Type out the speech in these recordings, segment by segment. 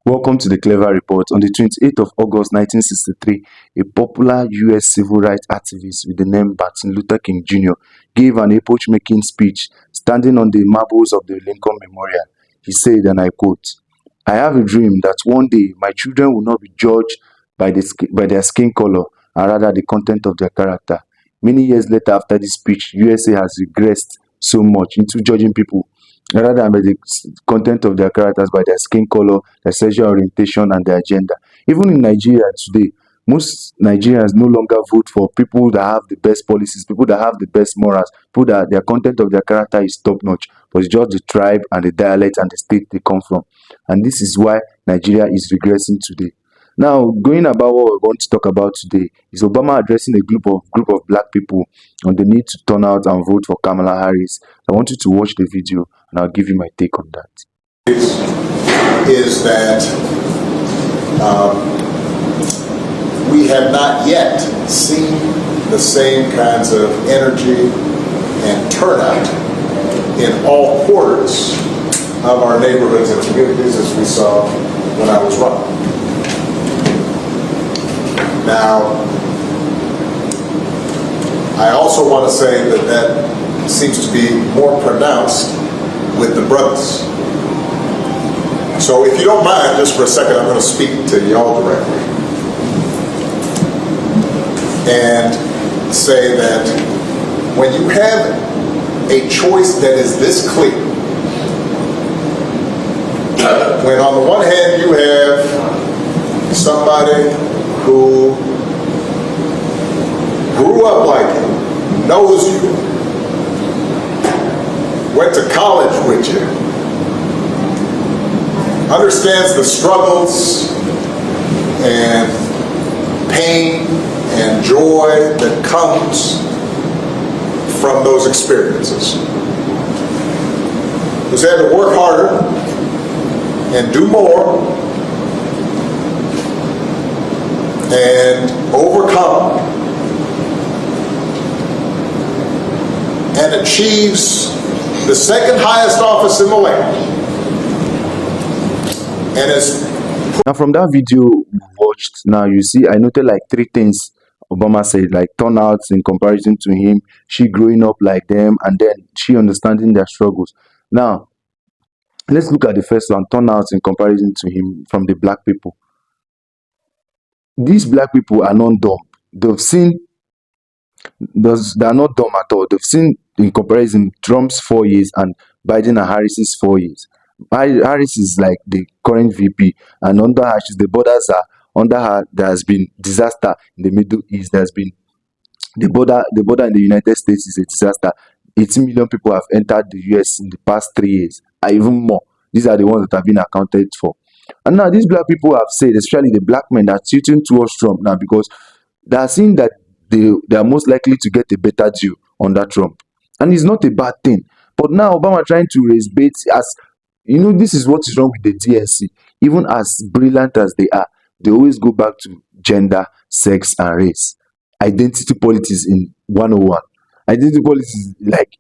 Welcome to the Claver Report. On the 28th of August 1963, a popular U.S. civil rights activist with the name Martin Luther King Jr. gave an epoch-making speech standing on the marbles of the Lincoln Memorial. He said, and I quote, "I have a dream that one day my children will not be judged by their skin color, and rather the content of their character." Many years later after this speech, USA has regressed so much into judging people rather than by the content of their characters, by their skin color, their sexual orientation, and their gender. Even in Nigeria today, most Nigerians no longer vote for people that have the best policies, people that have the best morals, people that their content of their character is top notch, but it's just the tribe and the dialect and the state they come from. And this is why Nigeria is regressing today. Now, going about what we're going to talk about today is Obama addressing a group of black people on the need to turn out and vote for Kamala Harris. I want you to watch the video and I'll give you my take on that. Is that we have not yet seen the same kinds of energy and turnout in all quarters of our neighborhoods and communities as we saw when I was running. Now, I also want to say that that seems to be more pronounced with the brothers. So if you don't mind, just for a second, I'm going to speak to y'all directly and say that when you have a choice that is this clear, when on the one hand you have somebody who grew up like you, knows you, went to college with you, understands the struggles and pain and joy that comes from those experiences, who's had to work harder and do more and overcome and achieves the second highest office in the land. And is now from that video we watched, now you see I noted like three things Obama said, like turnouts in comparison to him, she growing up like them, and then she understanding their struggles. Now let's look at the first one, turnouts in comparison to him from the black people. These black people are not dumb. They've seen they are not dumb at all. They've seen, in comparison, Trump's 4 years and Biden and Harris's 4 years. Harris is like the current VP, and under her, the borders are under her. There has been disaster in the Middle East. There's been the border in the United States is a disaster. 18 million people have entered the US in the past 3 years, and even more. These are the ones that have been accounted for. And now these black people have said, especially the black men, are tilting towards Trump now because they are seeing that they are most likely to get a better deal under Trump. And it's not a bad thing. But now Obama trying to raise bait, as you know, this is what is wrong with the DNC. Even as brilliant as they are, they always go back to gender, sex, and race. Identity politics in 101. Identity politics, like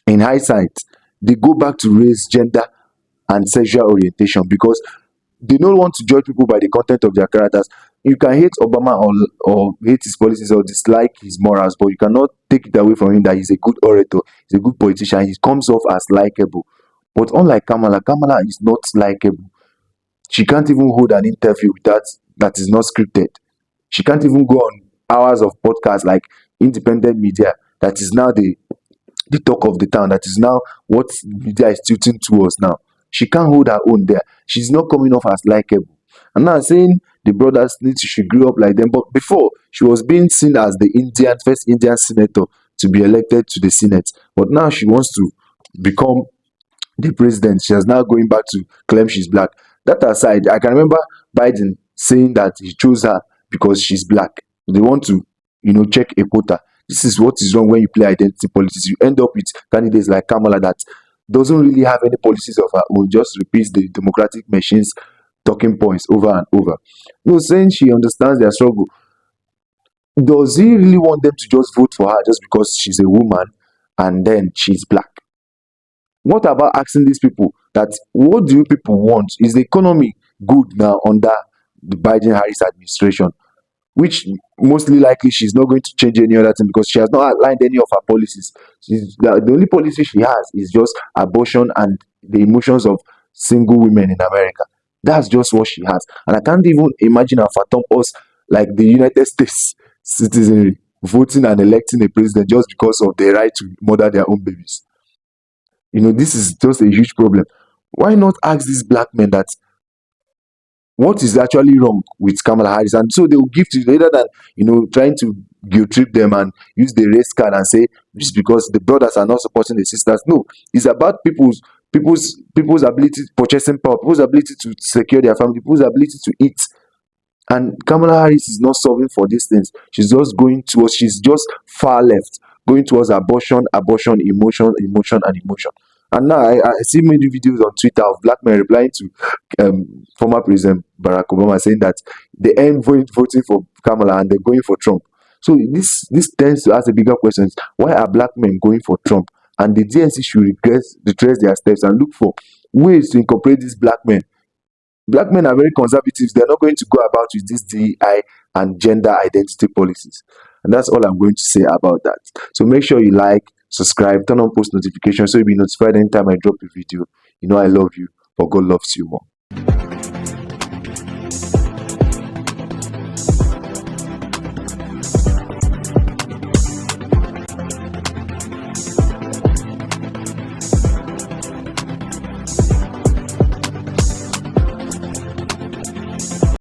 in hindsight, they go back to race, gender, and sexual orientation because they don't want to judge people by the content of their characters. You can hate Obama or hate his policies or dislike his morals, but you cannot take it away from him that he's a good orator, he's a good politician, he comes off as likable. But unlike Kamala is not likable. She can't even hold an interview that is not scripted. She can't even go on hours of podcasts like independent media that is now the talk of the town, that is now what media is tilting towards now. She can't hold her own there. She's not coming off as likable. I'm not saying the brothers should grow up like them, but before she was being seen as the first Indian senator to be elected to the Senate. But now she wants to become the president. She is now going back to claim she's black. That aside, I can remember Biden saying that he chose her because she's black. They want to, check a quota. This is what is wrong when you play identity politics. You end up with candidates like Kamala that doesn't really have any policies of her own, just repeats the democratic machine's talking points over and over. Saying she understands their struggle. Does he really want them to just vote for her just because she's a woman and then she's black? What about asking these people that what do you people want? Is the economy good now under the Biden-Harris administration, which mostly likely she's not going to change any other thing because she has not outlined any of her policies. The only policy she has is just abortion and the emotions of single women in America. That's just what she has. And I can't even imagine her fathom us like the United States citizenry voting and electing a president just because of their right to murder their own babies. This is just a huge problem. Why not ask these black men that what is actually wrong with Kamala Harris? And so they will give to you rather than trying to guilt trip them and use the race card and say just because the brothers are not supporting the sisters. No, it's about people's ability, purchasing power, people's ability to secure their family, people's ability to eat. And Kamala Harris is not solving for these things. She's just far left, going towards abortion, emotion, and emotion. And now I see many videos on Twitter of black men replying to former President Barack Obama saying that they end voting for Kamala and they're going for Trump. So this tends to ask a bigger question: why are black men going for Trump? And the DNC should retrace their steps and look for ways to incorporate these black men. Black men are very conservative. They're not going to go about with this DEI and gender identity policies. And that's all I'm going to say about that. So make sure you like, subscribe, turn on post notifications so you'll be notified anytime I drop a video. I love you, but God loves you more.